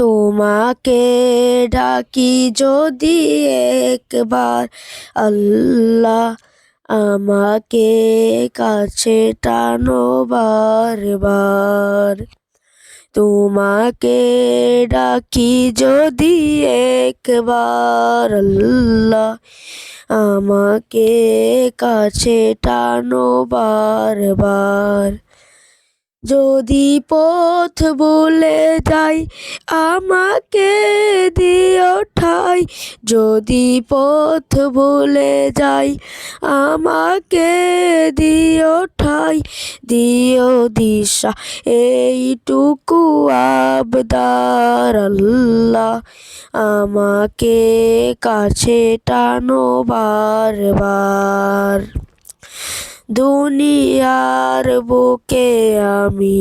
তোমাকে ডাকি যদি একবার আল্লাহ, আমাকে কাছে টানো বারবার। তোমাকে ডাকি যদি একবার আল্লাহ, আমাকে কাছে টানো বারবার। যদি পথ ভুলে যাই আমাকে দিও ঠাই, যদি পথ ভুলে যাই আমাকে দিও ঠাই। দিও দিশা এইটুকু আবদার আল্লাহ, আমাকে কাছে টানো বারবার। দুনিয়ার বুকে আমি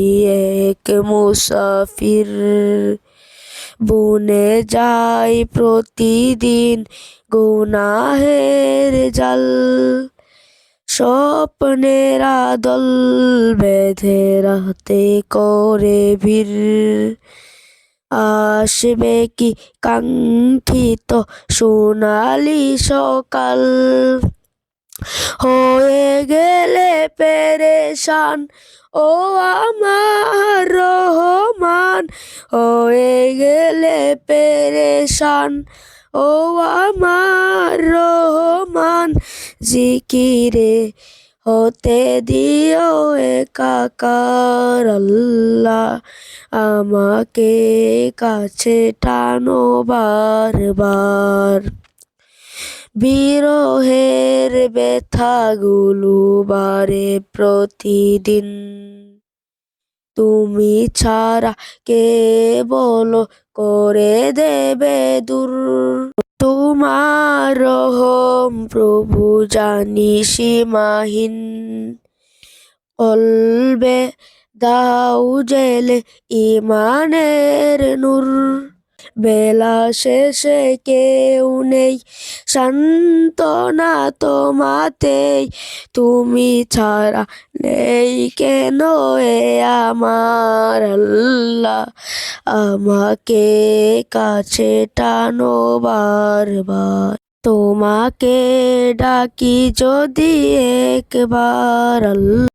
এক মুসাফির, বুনে যাই প্রতিদিন গুনাহের জাল। স্বপ্নের আদল বেঁধে রাতে করে ভিড়, আসবে কি কাঙ্ক্ষিত সোনালি সকাল। হয়ে গেলে পেরেশান ও আমার রহমান, হয়ে গেলে পেরেশান ও আমার রহমান। জিকিরে হতে দিও একাকার আল্লাহ, আমাকে কাছে টানো বারবার। বিরহের ব্যথাগুলো বাড়ে প্রতিদিন, তুমি ছাড়া কে বলো করে দেবে দূর। তোমার রহম প্রভু জানি সীমাহীন, কলবে দাও জেলে ইমানের নূর। বেলা শেষে কেউ নেই সান্ত্বনা তোমাতেই, তুমি ছাড়া নেই কেন এ আমার আল্লাহ, আমাকে কাছে টানো বারবার। তোমাকে ডাকি যদি একবার আল্লাহ।